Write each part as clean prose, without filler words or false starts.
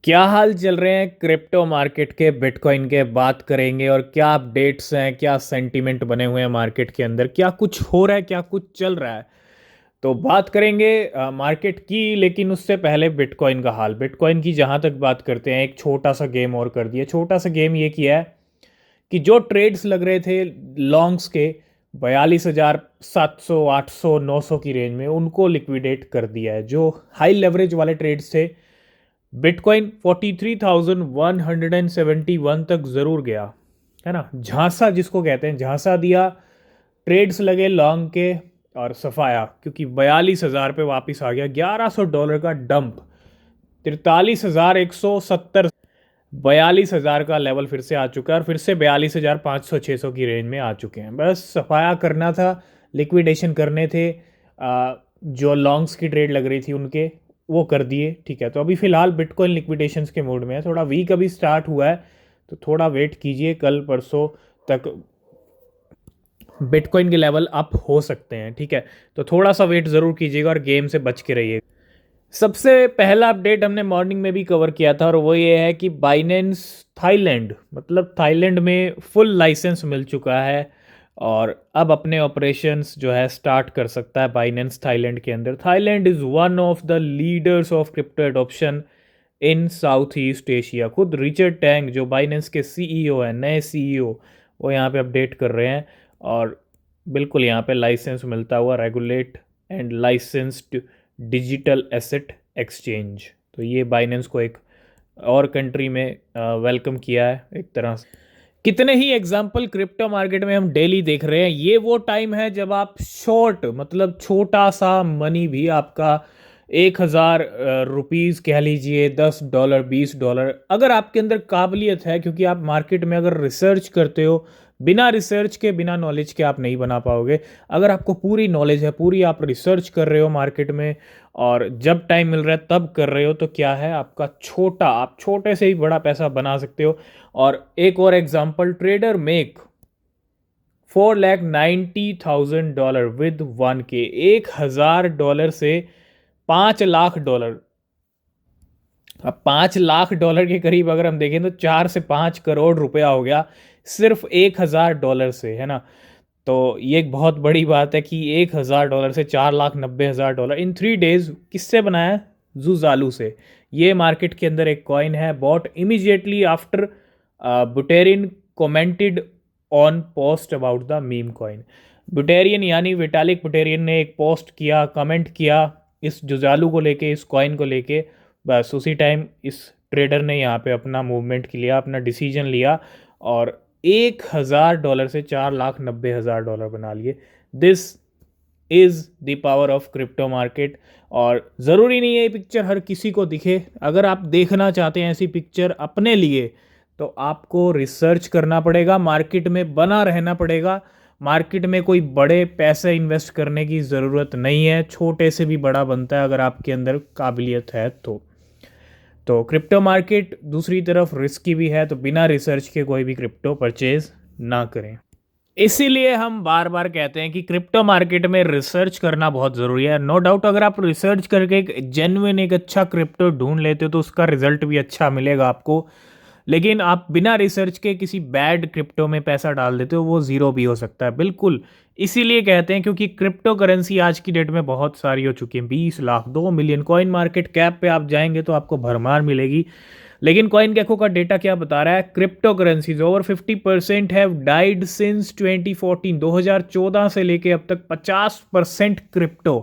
क्या हाल चल रहे हैं क्रिप्टो मार्केट के, बिटकॉइन के बात करेंगे और क्या अपडेट्स हैं, क्या सेंटीमेंट बने हुए हैं मार्केट के अंदर, क्या कुछ हो रहा है, क्या कुछ चल रहा है। तो बात करेंगे मार्केट की, लेकिन उससे पहले बिटकॉइन का हाल। बिटकॉइन की जहां तक बात करते हैं, एक छोटा सा गेम और कर दिया। छोटा सा गेम ये किया है कि जो ट्रेड्स लग रहे थे लॉन्ग्स के 42,700 800 900 की रेंज में, उनको लिक्विडेट कर दिया है। जो हाई लेवरेज वाले ट्रेड्स थे, बिटकॉइन 43,171 तक ज़रूर गया, है ना। झांसा जिसको कहते हैं, झांसा दिया, ट्रेड्स लगे लॉन्ग के और सफाया, क्योंकि 42,000 पे वापस आ गया। $1,100 का डंप, 43,170, 42,000 का लेवल फिर से आ चुका है और फिर से 42,500 600 की रेंज में आ चुके हैं। बस सफाया करना था, लिक्विडेशन करने थे। जो लॉन्ग्स की ट्रेड लग रही थी उनके, वो कर दिए। ठीक है, तो अभी फिलहाल बिटकॉइन लिक्विडेशंस के मूड में है। थोड़ा वीक अभी स्टार्ट हुआ है, तो थोड़ा वेट कीजिए, कल परसों तक बिटकॉइन के लेवल अप हो सकते हैं। ठीक है, तो थोड़ा सा वेट ज़रूर कीजिएगा और गेम से बच के रहिएगा। सबसे पहला अपडेट हमने मॉर्निंग में भी कवर किया था और वो ये है कि बाइनेंस थाईलैंड, मतलब थाईलैंड में फुल लाइसेंस मिल चुका है और अब अपने ऑपरेशंस जो है स्टार्ट कर सकता है बाइनेंस थाईलैंड के अंदर। Thailand is one of the leaders of crypto adoption in south east Asia. खुद रिचर्ड टैंग जो बाइनेंस के सीईओ हैं, नए सीईओ, वो यहाँ पे अपडेट कर रहे हैं और बिल्कुल यहाँ पे लाइसेंस मिलता हुआ, regulate and licensed digital asset exchange. तो ये बाइनेंस को एक और कंट्री में वेलकम किया है एक तरह से। कितने ही एग्जाम्पल क्रिप्टो मार्केट में हम डेली देख रहे हैं। ये वो टाइम है जब आप शॉर्ट, मतलब छोटा सा मनी भी आपका 1,000 रुपीज़ कह लीजिए, $10 $20, अगर आपके अंदर काबिलियत है, क्योंकि आप मार्केट में अगर रिसर्च करते हो, बिना रिसर्च के, बिना नॉलेज के आप नहीं बना पाओगे। अगर आपको पूरी नॉलेज है, पूरी आप रिसर्च कर रहे हो मार्केट में और जब टाइम मिल रहा है तब कर रहे हो, तो क्या है आपका छोटा, आप छोटे से ही बड़ा पैसा बना सकते हो। और एक और example, trader make $4,90,000 with 1K। $1,000 से $5 लाख। अब $5 लाख के करीब अगर हम देखें तो 4 से 5 करोड़ रुपया हो गया सिर्फ $1,000 से, है ना। तो ये एक बहुत बड़ी बात है कि $1,000 से $4,90,000 इन 3 डेज किससे बनाया है? जूजालू से। ये मार्केट के अंदर एक कॉइन है, bot immediately after Buterin commented on post about the meme coin. Buterin यानी विटालिक बुटेरियन ने एक पोस्ट किया, कमेंट किया इस जुजालू को लेके, इस कॉइन को लेके। बस उसी टाइम इस ट्रेडर ने यहाँ पे अपना मूवमेंट लिया, अपना डिसीजन लिया और $1,000 से $4,90,000 बना लिए। This is the power of crypto market. और ज़रूरी नहीं है ये पिक्चर हर किसी को दिखे। अगर आप देखना चाहते हैं ऐसी पिक्चर अपने लिए, तो आपको रिसर्च करना पड़ेगा, मार्केट में बना रहना पड़ेगा। मार्केट में कोई बड़े पैसे इन्वेस्ट करने की ज़रूरत नहीं है, छोटे से भी बड़ा बनता है अगर आपके अंदर काबिलियत है तो क्रिप्टो मार्केट दूसरी तरफ रिस्की भी है, तो बिना रिसर्च के कोई भी क्रिप्टो परचेज ना करें। इसीलिए हम बार बार कहते हैं कि क्रिप्टो मार्केट में रिसर्च करना बहुत ज़रूरी है। नो डाउट, अगर आप रिसर्च करके एक जेन्युइन, एक अच्छा क्रिप्टो ढूंढ लेते हो तो उसका रिजल्ट भी अच्छा मिलेगा आपको। लेकिन आप बिना रिसर्च के किसी बैड क्रिप्टो में पैसा डाल देते हो, वो ज़ीरो भी हो सकता है। बिल्कुल, इसीलिए कहते हैं, क्योंकि क्रिप्टो करेंसी आज की डेट में बहुत सारी हो चुकी है। 20 lakh, 2 million coin market cap पे आप जाएंगे तो आपको भरमार मिलेगी। लेकिन कॉइन गेको का डेटा क्या बता रहा है? Crypto currencies over 50% have died since 2014। 2014 से लेके अब तक 50% क्रिप्टो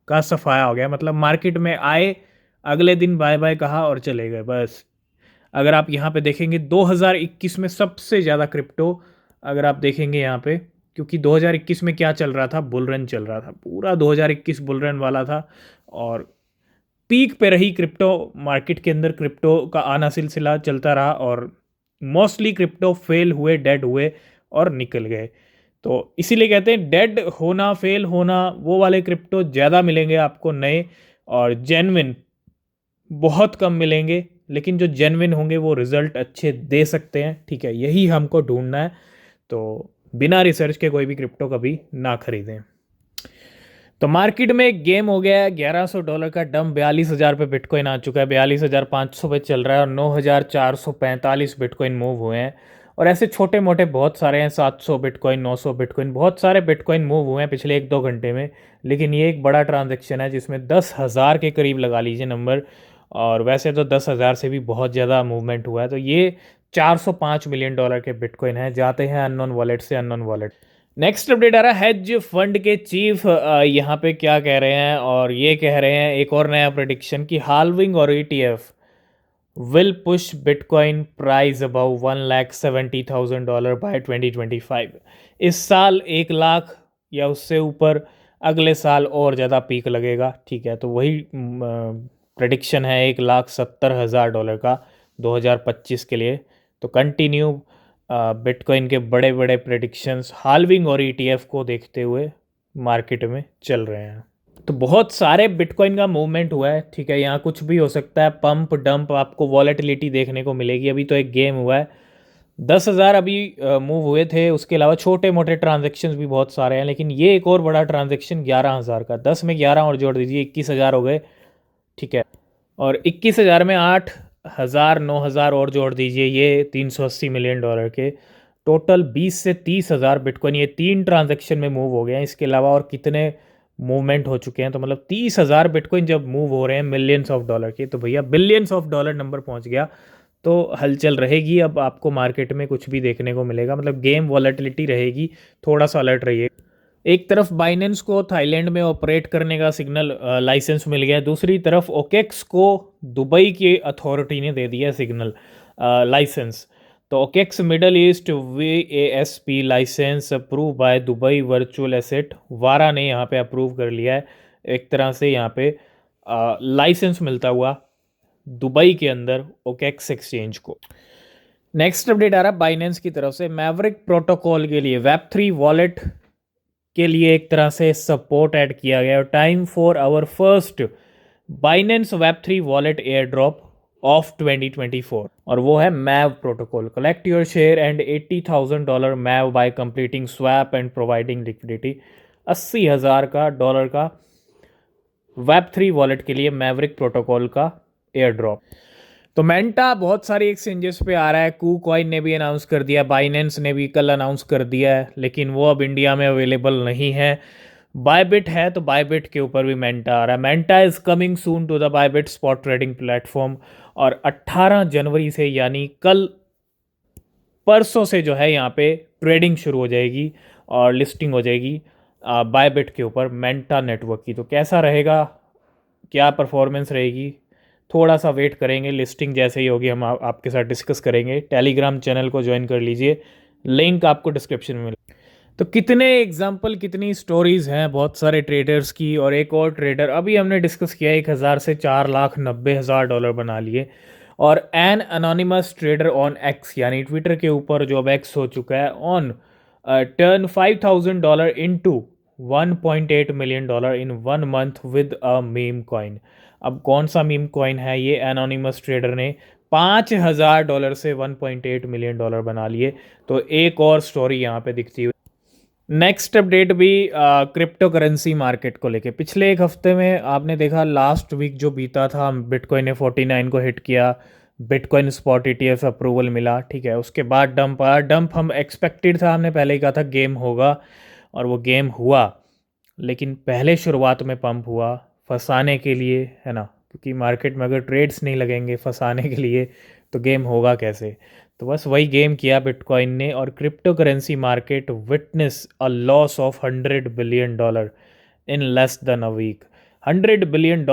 का सफाया हो गया। मतलब मार्केट में आए, अगले दिन बाय बाय कहा और चले गए, बस। अगर आप यहाँ पे देखेंगे 2021 में सबसे ज़्यादा क्रिप्टो, अगर आप देखेंगे यहाँ पे, क्योंकि 2021 में क्या चल रहा था? बुल रन चल रहा था, पूरा 2021 बुल रन वाला था और पीक पे रही क्रिप्टो मार्केट के अंदर। क्रिप्टो का आना सिलसिला चलता रहा और मोस्टली क्रिप्टो फेल हुए, डेड हुए और निकल गए। तो इसीलिए कहते हैं डेड होना, फेल होना, वो वाले क्रिप्टो ज़्यादा मिलेंगे आपको नए, और जेन्युइन बहुत कम मिलेंगे। लेकिन जो जेन्युइन होंगे वो रिजल्ट अच्छे दे सकते हैं। ठीक है, यही हमको ढूंढना है। तो बिना रिसर्च के कोई भी क्रिप्टो कभी ना खरीदें। तो मार्केट में एक गेम हो गया है, $1100 का डंप 42,000 पे बिटकॉइन आ चुका है, 42,500 पे चल रहा है और 9,445 बिटकॉइन मूव हुए हैं। और ऐसे छोटे मोटे बहुत सारे हैं, 700 बिटकॉइन, 900 बिटकॉइन, बहुत सारे बिटकॉइन मूव हुए हैं पिछले 1-2 घंटे में। लेकिन ये एक बड़ा ट्रांजेक्शन है जिसमें 10,000 के करीब लगा लीजिए नंबर, और वैसे तो 10,000 से भी बहुत ज़्यादा मूवमेंट हुआ है। तो ये $405 मिलियन के बिटकॉइन हैं, जाते हैं अननोन वॉलेट से अननोन वॉलेट। नेक्स्ट अपडेट आ रहा है, हेज फंड के चीफ यहाँ पे क्या कह रहे हैं, और ये कह रहे हैं एक और नया प्रेडिक्शन कि हाल्विंग और ETF will push bitcoin price above $1,70,000 by 2025। इस साल 1 लाख या उससे ऊपर, अगले साल और ज़्यादा पीक लगेगा। ठीक है, तो वही प्रेडिक्शन है $1,70,000 का 2025 के लिए। तो कंटिन्यू बिटकॉइन के बड़े बड़े प्रेडिक्शंस हाल्विंग और ईटीएफ को देखते हुए मार्केट में चल रहे हैं। तो बहुत सारे बिटकॉइन का मूवमेंट हुआ है। ठीक है, यहाँ कुछ भी हो सकता है, पंप डंप, आपको वॉलेटिलिटी देखने को मिलेगी। अभी तो एक गेम हुआ है, 10,000 अभी मूव हुए थे। उसके अलावा छोटे मोटे ट्रांजेक्शन्स भी बहुत सारे हैं, लेकिन ये एक और बड़ा ट्रांजेक्शन 11,000 का, 10 में 11 और जोड़ दीजिए, 21,000 हो गए। ठीक है, और 21,000 में 8,000 9,000 और जोड़ दीजिए, ये $380 मिलियन के टोटल 20 से 30,000 बिटकॉइन ये 3 ट्रांजेक्शन में मूव हो गए हैं। इसके अलावा और कितने मूवमेंट हो चुके हैं, तो मतलब 30,000 बिटकॉइन जब मूव हो रहे हैं मिलियंस ऑफ डॉलर के, तो भैया बिलियंस ऑफ डॉलर नंबर पहुंच गया। तो हलचल रहेगी, अब आपको मार्केट में कुछ भी देखने को मिलेगा, मतलब गेम वॉलेटिलिटी रहेगी, थोड़ा सा अलर्ट रहिए। एक तरफ बाइनेंस को थाईलैंड में ऑपरेट करने का सिग्नल लाइसेंस मिल गया है, दूसरी तरफ ओकेक्स को दुबई की अथॉरिटी ने दे दिया सिग्नल लाइसेंस। तो OKX middle east VASP licence approve by Dubai virtual asset VARA ने यहाँ पे अप्रूव कर लिया है। एक तरह से यहाँ पे लाइसेंस मिलता हुआ दुबई के अंदर ओकेक्स एक्सचेंज को। नेक्स्ट अपडेट आ रहा है बाइनेंस की तरफ से, मैवरिक प्रोटोकॉल के लिए Web3 वॉलेट के लिए एक तरह से सपोर्ट ऐड किया गया। Time for our first Binance Web3 wallet air drop of 2024, और वो है MAV protocol. Collect your share and $80,000 MAV by completing swap and providing liquidity. 80,000 का डॉलर का Web3 वॉलेट के लिए मैवरिक प्रोटोकॉल का एयर ड्रॉप। तो मेंटा बहुत सारी एक्सचेंजेस पे आ रहा है, KuCoin ने भी अनाउंस कर दिया, बाइनेंस ने भी कल अनाउंस कर दिया है, लेकिन वो अब इंडिया में अवेलेबल नहीं है। बायबिट है, तो बायबिट के ऊपर भी मेंटा आ रहा है। Manta is coming soon to the Bybit spot trading platform, और 18 जनवरी से यानी कल परसों से जो है यहाँ पे ट्रेडिंग शुरू हो जाएगी और लिस्टिंग हो जाएगी बायबिट के ऊपर मेंटा नेटवर्क की। तो कैसा रहेगा, क्या परफॉर्मेंस रहेगी, थोड़ा सा वेट करेंगे, लिस्टिंग जैसे ही होगी हम आपके साथ डिस्कस करेंगे। टेलीग्राम चैनल को ज्वाइन कर लीजिए, लिंक आपको डिस्क्रिप्शन में मिले। तो कितने एग्जाम्पल, कितनी स्टोरीज़ हैं बहुत सारे ट्रेडर्स की, और एक और ट्रेडर अभी हमने डिस्कस किया 1,000 से $4,90,000 बना लिए। और an anonymous trader on X, यानी ट्विटर के ऊपर जो अब एक्स हो चुका है, on turn $5,000 into $1.8 million in 1 month with a meme coin. अब कौन सा मीम कॉइन है, ये एनोनिमस ट्रेडर ने $5,000 से $1.8 मिलियन बना लिए। तो एक और स्टोरी यहाँ पे दिखती हुई। नेक्स्ट अपडेट भी क्रिप्टो करेंसी मार्केट को लेके। पिछले एक हफ्ते में आपने देखा, लास्ट वीक जो बीता था, बिटकॉइन ने 49 को हिट किया, बिटकॉइन स्पॉट ETF अप्रूवल मिला। ठीक है, उसके बाद डंप आया। डंप हम एक्सपेक्टेड था, हमने पहले ही कहा था गेम होगा, और वो गेम हुआ। लेकिन पहले शुरुआत में पंप हुआ फंसाने के लिए, है ना, क्योंकि मार्केट में अगर ट्रेड्स नहीं लगेंगे फंसाने के लिए, तो गेम होगा कैसे। तो बस वही गेम किया बिटकॉइन ने, और crypto currency market witness a loss of $100 billion in less than a week. $100 billion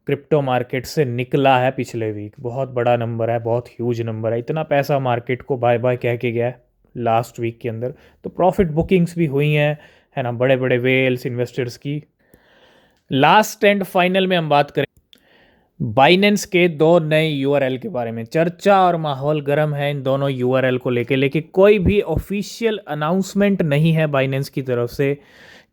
crypto market से निकला है पिछले वीक। बहुत बड़ा नंबर है, बहुत ह्यूज नंबर है। इतना पैसा मार्केट को बाय बाय कह के गया है लास्ट वीक के अंदर। तो प्रॉफिट बुकिंग्स भी हुई हैं, है ना, बड़े बड़े वेल्स इन्वेस्टर्स की। लास्ट एंड फाइनल में हम बात करें बाइनेंस के 2 नए URL के बारे में। चर्चा और माहौल गर्म है इन दोनों URL को लेके, लेकिन कोई भी ऑफिशियल अनाउंसमेंट नहीं है बाइनेंस की तरफ से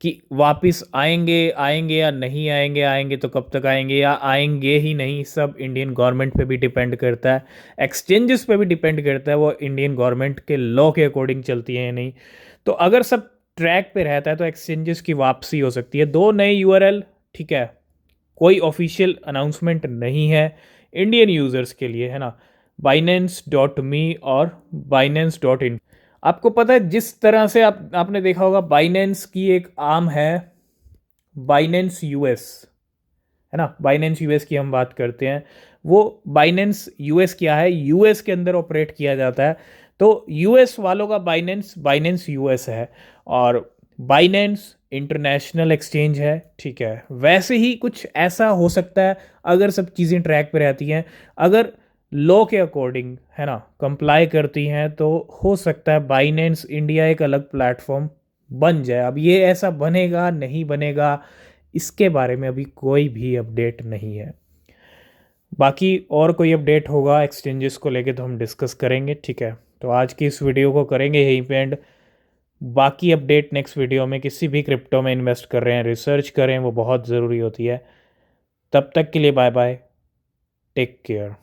कि वापस आएंगे या नहीं आएंगे, आएंगे तो कब तक आएंगे, या आएंगे ही नहीं। सब इंडियन गवर्नमेंट पे भी डिपेंड करता है, एक्सचेंजेस पे भी डिपेंड करता है, वो इंडियन गवर्नमेंट के लॉ के अकॉर्डिंग चलती है या नहीं। तो अगर सब ट्रैक पे रहता है तो एक्सचेंजेस की वापसी हो सकती है। दो नए यूआरएल, ठीक है, कोई ऑफिशियल अनाउंसमेंट नहीं है इंडियन यूज़र्स के लिए, है ना, Binance.me और Binance.in। आपको पता है जिस तरह से आपने देखा होगा बाइनेंस की एक आर्म है बाइनेंस यूएस, है ना, बाइनेंस यूएस की हम बात करते हैं। वो बाइनेंस यूएस क्या है, यूएस के अंदर ऑपरेट किया जाता है, तो यूएस वालों का बाइनेंस बाइनेंस यूएस है और बाइनेंस इंटरनेशनल एक्सचेंज है, ठीक है। वैसे ही कुछ ऐसा हो सकता है अगर सब चीज़ें ट्रैक पे रहती हैं, अगर लॉ के अकॉर्डिंग, है ना, कंप्लाई करती हैं, तो हो सकता है बाइनेंस इंडिया एक अलग प्लेटफॉर्म बन जाए। अब ये ऐसा बनेगा नहीं बनेगा, इसके बारे में अभी कोई भी अपडेट नहीं है। बाकी और कोई अपडेट होगा एक्सचेंजेस को लेके तो हम डिस्कस करेंगे, ठीक है। तो आज की इस वीडियो को करेंगे यहीं पे एंड। बाकी अपडेट नेक्स्ट वीडियो में। किसी भी क्रिप्टो में इन्वेस्ट कर रहे हैं, रिसर्च करें, वो बहुत ज़रूरी होती है। तब तक के लिए बाय बाय, टेक केयर।